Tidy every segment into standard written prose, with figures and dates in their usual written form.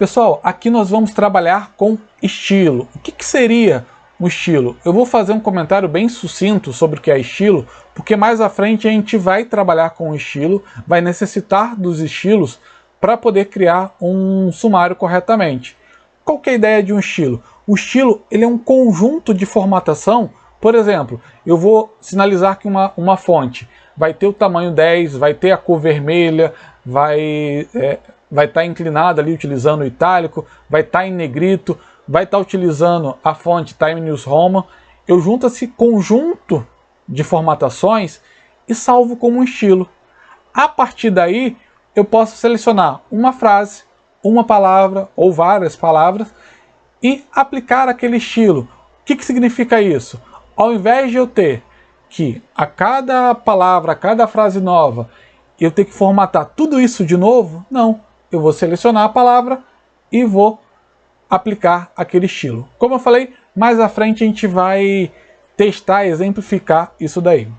Pessoal, aqui nós vamos trabalhar com estilo. O que seria um estilo? Eu vou fazer um comentário bem sucinto sobre o que é estilo, porque mais à frente a gente vai trabalhar com o estilo, vai necessitar dos estilos para poder criar um sumário corretamente. Qual que é a ideia de um estilo? O estilo ele é um conjunto de formatação. Por exemplo, eu vou sinalizar que uma fonte vai ter o tamanho 10, vai ter a cor vermelha, vai estar inclinada ali utilizando o itálico, vai estar em negrito, vai estar utilizando a fonte Times New Roman. Eu junto esse conjunto de formatações e salvo como um estilo. A partir daí, eu posso selecionar uma frase, uma palavra ou várias palavras e aplicar aquele estilo. O que significa isso? Ao invés de eu ter que a cada palavra, a cada frase nova, eu ter que formatar tudo isso de novo, não. Eu vou selecionar a palavra e vou aplicar aquele estilo. Como eu falei, mais à frente a gente vai testar, exemplificar isso daí.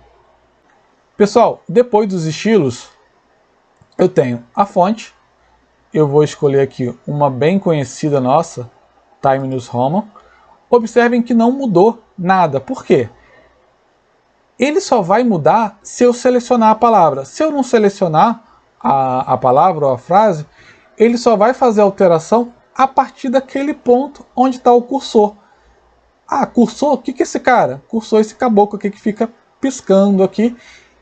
Pessoal, depois dos estilos, eu tenho a fonte. Eu vou escolher aqui uma bem conhecida nossa, Times New Roman. Observem que não mudou nada. Por quê? Ele só vai mudar se eu selecionar a palavra. Se eu não selecionar a palavra ou a frase, ele só vai fazer a alteração a partir daquele ponto onde está o cursor. Ah, cursor? O que é esse cara? Cursor é esse caboclo aqui que fica piscando aqui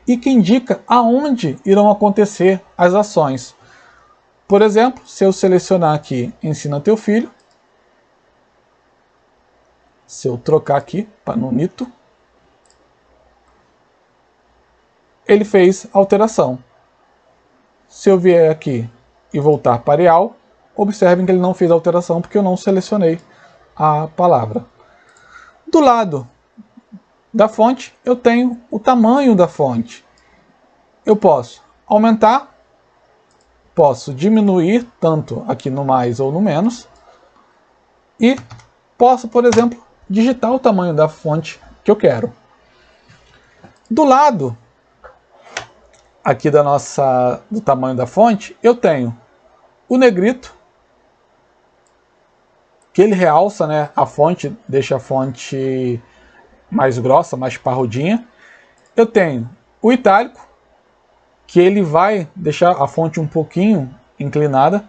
e que indica aonde irão acontecer as ações. Por exemplo, se eu selecionar aqui Ensina Teu Filho, se eu trocar aqui para Nunito, ele fez alteração. Se eu vier aqui e voltar para Arial, observem que ele não fez alteração porque eu não selecionei a palavra. Do lado da fonte, eu tenho o tamanho da fonte. Eu posso aumentar, posso diminuir, tanto aqui no mais ou no menos, e posso, por exemplo, digitar o tamanho da fonte que eu quero. Do lado aqui do tamanho da fonte, eu tenho o negrito, que ele realça, né, a fonte, deixa a fonte mais grossa, mais parrudinha. Eu tenho o itálico, que ele vai deixar a fonte um pouquinho inclinada.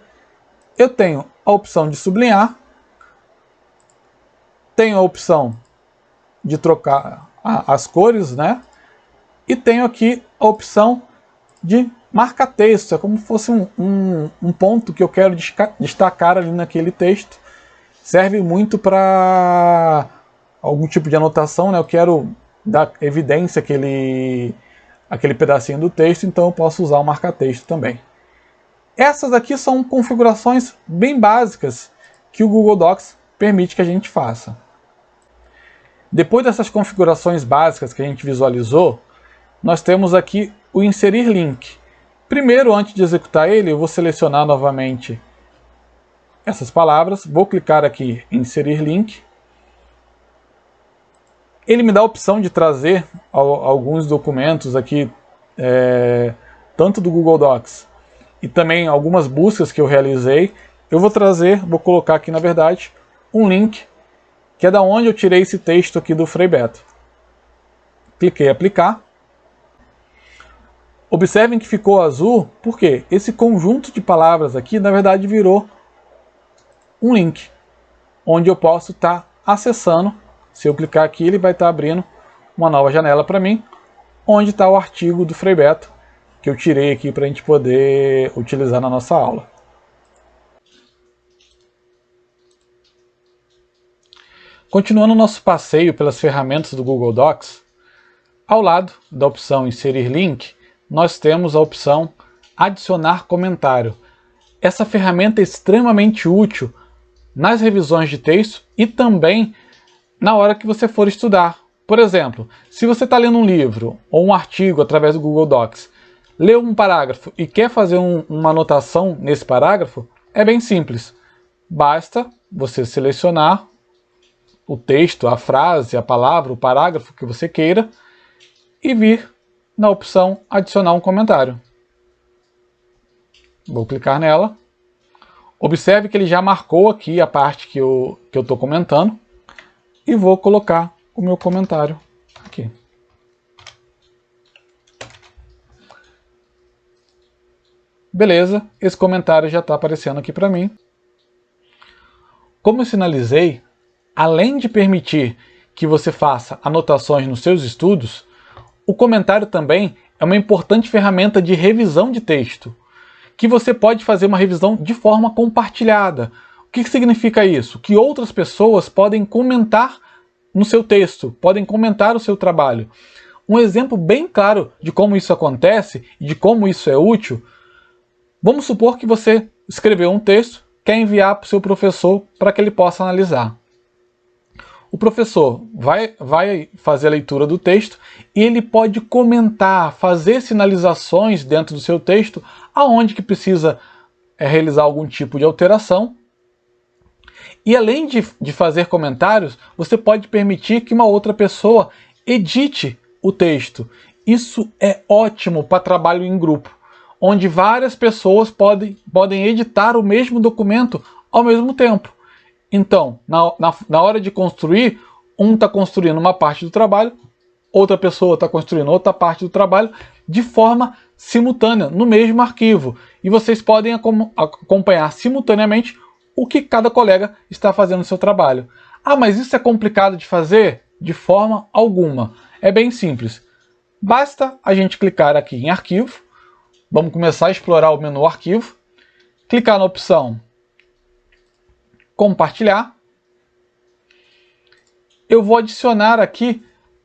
Eu tenho a opção de sublinhar. Tenho a opção de trocar as cores, né? E tenho aqui a opção de marca texto. É como se fosse um ponto que eu quero destacar ali naquele texto. Serve muito para algum tipo de anotação, né? Eu quero dar evidência àquele pedacinho do texto, então eu posso usar o marca-texto também. Essas aqui são configurações bem básicas que o Google Docs permite que a gente faça. Depois dessas configurações básicas que a gente visualizou, nós temos aqui o inserir link. Primeiro, antes de executar ele, eu vou selecionar novamente essas palavras, vou clicar aqui em inserir link. Ele me dá a opção de trazer alguns documentos aqui, tanto do Google Docs e também algumas buscas que eu realizei. Eu vou colocar aqui na verdade um link que é da onde eu tirei esse texto aqui do Frei Beto. Cliquei em aplicar. Observem que ficou azul, porque esse conjunto de palavras aqui, na verdade, virou um link, onde eu posso estar acessando. Se eu clicar aqui, ele vai estar abrindo uma nova janela para mim, onde está o artigo do Frei Beto, que eu tirei aqui para a gente poder utilizar na nossa aula. Continuando o nosso passeio pelas ferramentas do Google Docs, ao lado da opção Inserir Link, nós temos a opção Adicionar Comentário. Essa ferramenta é extremamente útil nas revisões de texto e também na hora que você for estudar. Por exemplo, se você está lendo um livro ou um artigo através do Google Docs, leu um parágrafo e quer fazer uma anotação nesse parágrafo, é bem simples. Basta você selecionar o texto, a frase, a palavra, o parágrafo que você queira e vir na opção adicionar um comentário. Vou clicar nela. Observe que ele já marcou aqui a parte que eu estou comentando e vou colocar o meu comentário aqui. Beleza, esse comentário já está aparecendo aqui para mim. Como eu sinalizei, além de permitir que você faça anotações nos seus estudos, o comentário também é uma importante ferramenta de revisão de texto, que você pode fazer uma revisão de forma compartilhada. O que significa isso? Que outras pessoas podem comentar no seu texto, podem comentar o seu trabalho. Um exemplo bem claro de como isso acontece e de como isso é útil, vamos supor que você escreveu um texto, quer enviar para o seu professor para que ele possa analisar. O professor vai fazer a leitura do texto e ele pode comentar, fazer sinalizações dentro do seu texto aonde que precisa realizar algum tipo de alteração. E além de fazer comentários, você pode permitir que uma outra pessoa edite o texto. Isso é ótimo para trabalho em grupo, onde várias pessoas podem editar o mesmo documento ao mesmo tempo. Então, na hora de construir, um está construindo uma parte do trabalho, outra pessoa está construindo outra parte do trabalho, de forma simultânea, no mesmo arquivo. E vocês podem acompanhar simultaneamente o que cada colega está fazendo no seu trabalho. Ah, mas isso é complicado de fazer? De forma alguma. É bem simples. Basta a gente clicar aqui em arquivo, vamos começar a explorar o menu arquivo, clicar na opção compartilhar. Eu vou adicionar aqui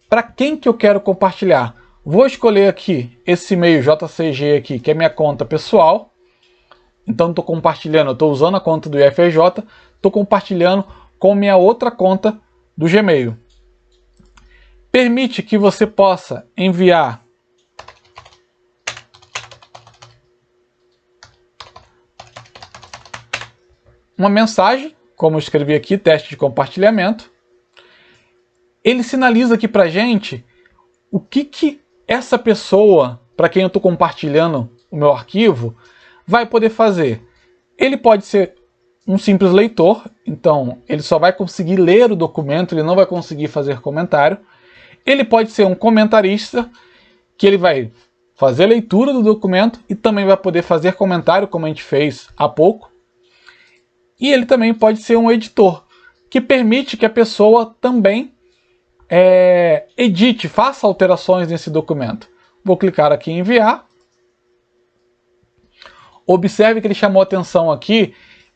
para quem que eu quero compartilhar. Vou escolher aqui esse e-mail JCG aqui, que é minha conta pessoal. Então estou compartilhando, estou usando a conta do IFRJ, estou compartilhando com minha outra conta do Gmail. Permite que você possa enviar uma mensagem, como eu escrevi aqui, teste de compartilhamento. Ele sinaliza aqui pra gente o que essa pessoa, para quem eu estou compartilhando o meu arquivo, vai poder fazer. Ele pode ser um simples leitor, então ele só vai conseguir ler o documento, ele não vai conseguir fazer comentário. Ele pode ser um comentarista, que ele vai fazer a leitura do documento e também vai poder fazer comentário, como a gente fez há pouco. E ele também pode ser um editor, que permite que a pessoa também edite, faça alterações nesse documento. Vou clicar aqui em enviar. Observe que ele chamou atenção aqui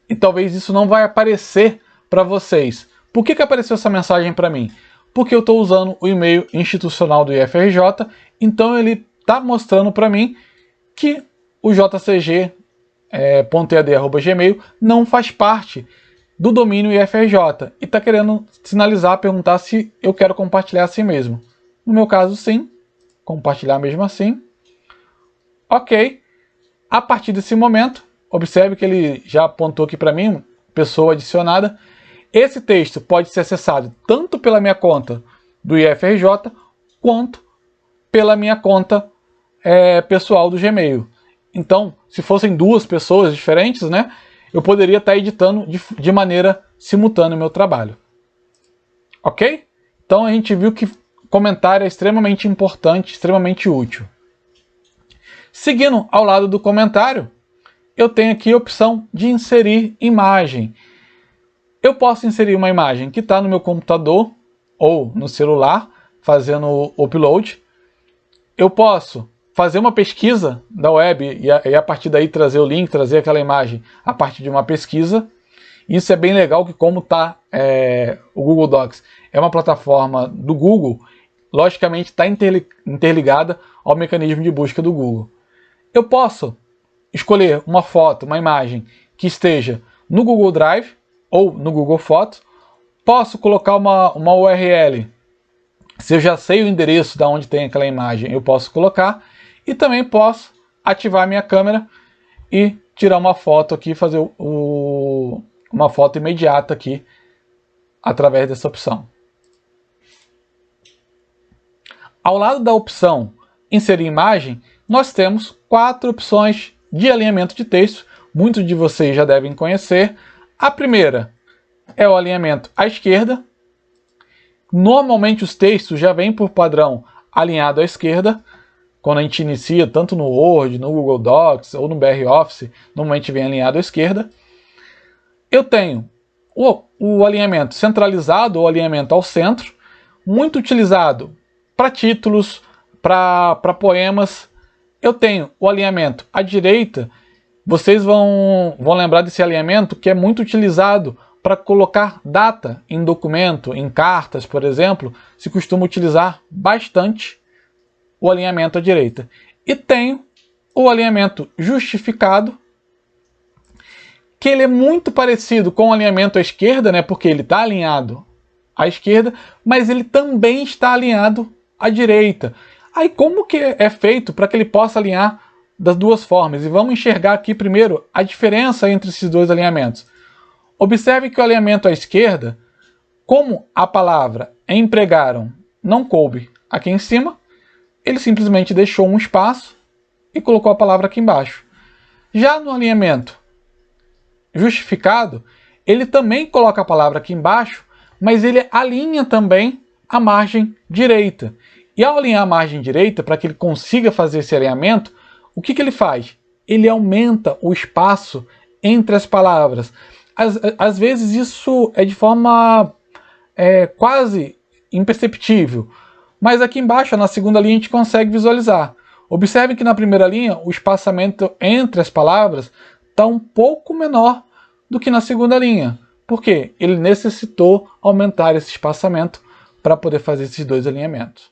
e talvez isso não vai aparecer para vocês. Por que apareceu essa mensagem para mim? Porque eu estou usando o e-mail institucional do IFRJ, então ele está mostrando para mim que o jcg .ead@gmail não faz parte do domínio IFRJ e está querendo sinalizar, perguntar se eu quero compartilhar assim mesmo. No meu caso, sim. Compartilhar mesmo assim. Ok. A partir desse momento, observe que ele já apontou aqui para mim, pessoa adicionada. Esse texto pode ser acessado tanto pela minha conta do IFRJ, quanto pela minha conta pessoal do Gmail. Então, se fossem duas pessoas diferentes, né, eu poderia estar editando de maneira simultânea o meu trabalho. Ok? Então a gente viu que comentário é extremamente importante, extremamente útil. Seguindo ao lado do comentário, eu tenho aqui a opção de inserir imagem. Eu posso inserir uma imagem que está no meu computador ou no celular, fazendo o upload. Eu posso fazer uma pesquisa da web e a partir daí trazer o link, trazer aquela imagem a partir de uma pesquisa. Isso é bem legal, que como está o Google Docs é uma plataforma do Google, logicamente está interligada ao mecanismo de busca do Google. Eu posso escolher uma foto, uma imagem que esteja no Google Drive ou no Google Fotos. Posso colocar uma URL. Se eu já sei o endereço de onde tem aquela imagem, eu posso colocar. E também posso ativar a minha câmera e tirar uma foto aqui, fazer uma foto imediata aqui através dessa opção. Ao lado da opção inserir imagem, nós temos 4 opções de alinhamento de texto muitos de vocês já devem conhecer. A primeira é o alinhamento à esquerda. Normalmente os textos já vêm por padrão alinhado à esquerda. Quando a gente inicia, tanto no Word, no Google Docs ou no BR Office, normalmente vem alinhado à esquerda. Eu tenho o alinhamento centralizado ou alinhamento ao centro, muito utilizado para títulos, para poemas. Eu tenho o alinhamento à direita. Vocês vão lembrar desse alinhamento que é muito utilizado para colocar data em documento, em cartas, por exemplo. Se costuma utilizar bastante o alinhamento à direita. E tenho o alinhamento justificado, que ele é muito parecido com o alinhamento à esquerda, né, porque ele está alinhado à esquerda, mas ele também está alinhado à direita. Aí como que é feito para que ele possa alinhar das duas formas? E vamos enxergar aqui primeiro a diferença entre esses dois alinhamentos. Observe que o alinhamento à esquerda, como a palavra empregaram não coube aqui em cima, ele simplesmente deixou um espaço e colocou a palavra aqui embaixo. Já no alinhamento justificado, ele também coloca a palavra aqui embaixo, mas ele alinha também a margem direita. E ao alinhar a margem direita, para que ele consiga fazer esse alinhamento, o que ele faz? Ele aumenta o espaço entre as palavras. Às vezes isso é de forma quase imperceptível, mas aqui embaixo, na segunda linha, a gente consegue visualizar. Observe que na primeira linha, o espaçamento entre as palavras está um pouco menor do que na segunda linha. Por quê? Ele necessitou aumentar esse espaçamento para poder fazer esses dois alinhamentos.